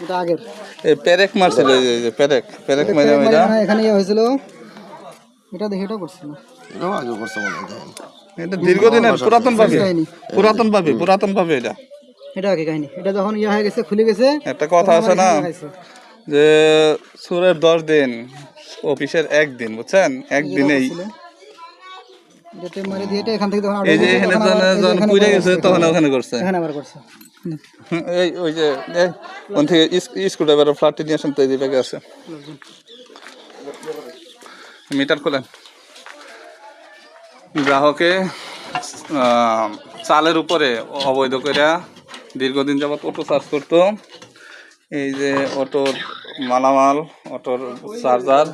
এটা আগের এই পেরেক মারছিল, এই যে পেরেক মাইরা মাইরা এখানে হয়েছিল। এটা দেখে এটা করছে না, এটাও আগে করছে মনে হয়। এটা দীর্ঘদিনের পুরাতন ভাবে এটা আগে কাহিনী। এটা যখন হয়ে গেছে, খুলে গেছে, একটা কথা আছে না যে সুরের 10 দিন অফিসের 1 দিন, বুঝছেন? একদিনেই যেতে মারি দিয়ে এটা এখান থেকে তখন এই যে এখানে যখন পুড়ে গেছে তখন ওখানে করছে, এখানে আবার করছে। এই ওই যে ওখান থেকে স্ক্রুড্রাইভার ফ্ল্যাটটি নিয়ে আসেন তো, এই যে ব্যাগে আছে। মিটার খোলেন। গ্রাহকে চালের উপরে অবৈধ করে দীর্ঘদিন যাবৎ অটো চার্জ করতো। এই যে অটোর মালামাল, অটোর চার্জার,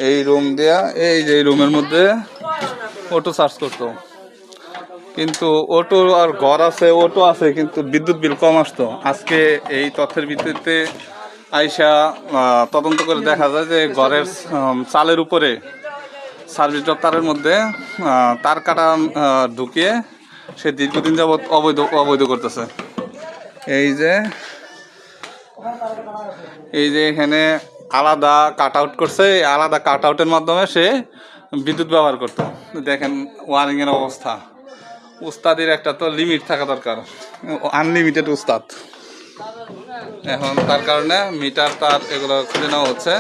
এই রুম দেয়া, এই যে রুমের মধ্যে অটো চার্জ করতো। কিন্তু অটো আর ঘর আছে, অটো আছে, কিন্তু বিদ্যুৎ বিল কম আসতো। আজকে এই তথ্যের ভিত্তিতে আইসা তদন্ত করে দেখা যায় যে ঘরের চালের উপরে সার্ভিস দপ্তরের মধ্যে তার কাটা ঢুকিয়ে সে দীর্ঘদিন যাবৎ অবৈধ করতেছে। এই যে এখানে আলাদা কাট আউট করছে, আলাদা কাট আউটের মাধ্যমে সে বিদ্যুৎ ব্যবহার করতো। দেখেন ওয়ারিংয়ের অবস্থা। উস্তাদের একটা তো লিমিট থাকা দরকার, আনলিমিটেড উস্তাদ। এখন তার কারণে মিটার তার এগুলো খুলে নেওয়া হচ্ছে।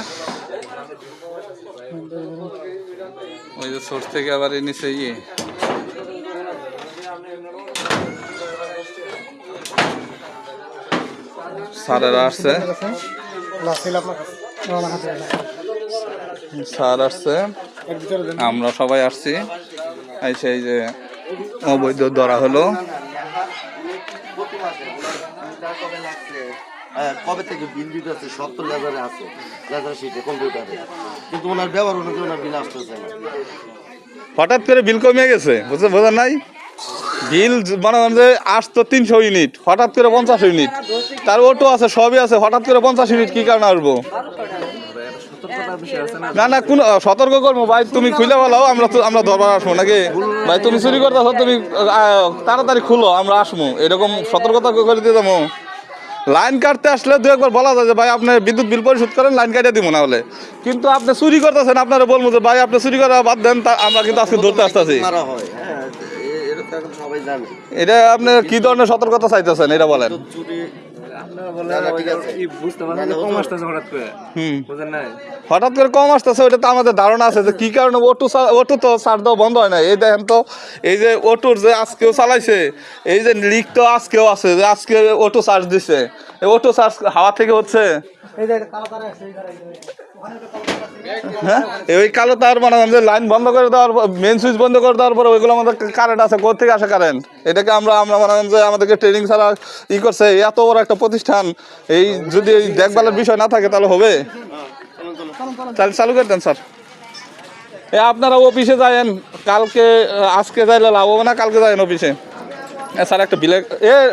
ওই যে সোর্স থেকে আবার নিচে স্যারেরা আসছে, স্যার আসছে, আমরা সবাই আসছি। এই যে অবৈধ ধরা হলো। কবে থেকে বিল দিতেছে? 70 লেজারে আছে, লেজার শিটে কম্পিউটারে, কিন্তু ওনার ব্যবহার অনুযায়ী ওনার বিল আসতেছে না। হঠাৎ করে বিল কমে গেছে, বোঝা নাই? বিল মানে আসতো 300 ইউনিট, হঠাৎ করে 50 ইউনিট। তার অটো আছে, সবই আছে, হঠাৎ করে 50 ইউনিট কি কারণে আসবো? না কোন সতর্ক করবো ভাই, তুমি খুলে বলাও, আমরা ধরবার আসবো নাকি? ভাই তুমি চুরি করতেছো, তুমি তাড়াতাড়ি খুলো, আমরা আসবো, এরকম সতর্কতা করে দিয়ে যাবো। লাইন কাটতে আসলে 2-1 বলা যায় যে ভাই আপনি বিদ্যুৎ বিল পরিশোধ করেন, লাইন কাটিয়ে দিব না হলে। কিন্তু আপনি চুরি করতেছেন, আপনারা বলবো যে ভাই আপনি চুরি করা বাদ দেন, আমরা কিন্তু আজকে ধরতে আসতেছি। এটা আপনি কি ধরনের সতর্কতা চাইতেছেন এটা বলেন? হঠাৎ করে কম আসতেছে, ওইটা তো আমাদের ধারণা আছে যে কি কারণে। অটো তো চার্জ দেওয়া বন্ধ হয় না। এই দেখেন তো, এই যে অটোর যে আজকেও চালাইছে, এই যে লিক তো আজকেও আছে, যে আজকে অটো চার্জ দিছে। এই অটো চার্জ হাওয়া থেকে হচ্ছে। হ্যাঁ, ওই কালো তার মানে লাইন বন্ধ করে দেওয়ার, মেন সুইচ বন্ধ করে দেওয়ার পরে ওইগুলো আমাদের কারেন্ট আছে, কোথা থেকে আসে কারেন্ট? এটাকে আমরা মনে করেন যে আমাদেরকে ট্রেনিং ছাড়া করছে। এত বড় একটা প্রতিষ্ঠান, এই যদি দেখভালের বিষয় না থাকে তাহলে হবে? তাহলে চালু করে দেন স্যার। আপনারা অফিসে যায়েন, কালকে আজকে যাইলে লাভ হবে না, কালকে যায়েন অফিসে। স্যার একটা বিলের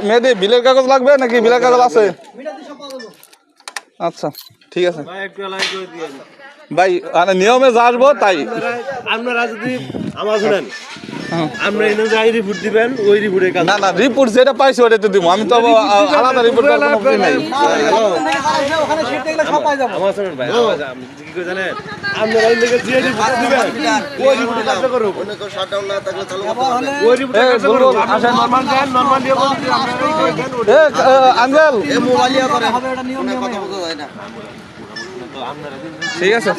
মেয়েদের বিলের কাগজ লাগবে নাকি? বিলের কাগজ আছে? আচ্ছা ঠিক আছে ভাই, নিয়মে যা আসবো তাই। আপনারা যদি আমার শুনেন, আমরা এনে যাই রিপোর্ট দিবেন, ওই রিপোর্টের কাজ না রিপোর্ট যেটা পাইছি ওটা তো দিব। আমি তো আলাদা রিপোর্ট নাই। ওখানে সেট দেখলে সব পাই যাবো। আমার শুনেন ভাই, কি করে জানেন, আপনারা এই লেগে যে রিপোর্ট দিবেন, ওই রিপোর্টে কাজ করব। অনেক শাটডাউন না থাকলে চালু করতে হবে। ওই রিপোর্টে কাজ করব। আসেন নরমাল দেন, নরমাল দিয়ে বলছি আমরা এই দেন। আঙ্কেল এই মোবাইলিয়া করে হবে, এটা নিয়ম কথা বলতে যায় না। ঠিক আছে।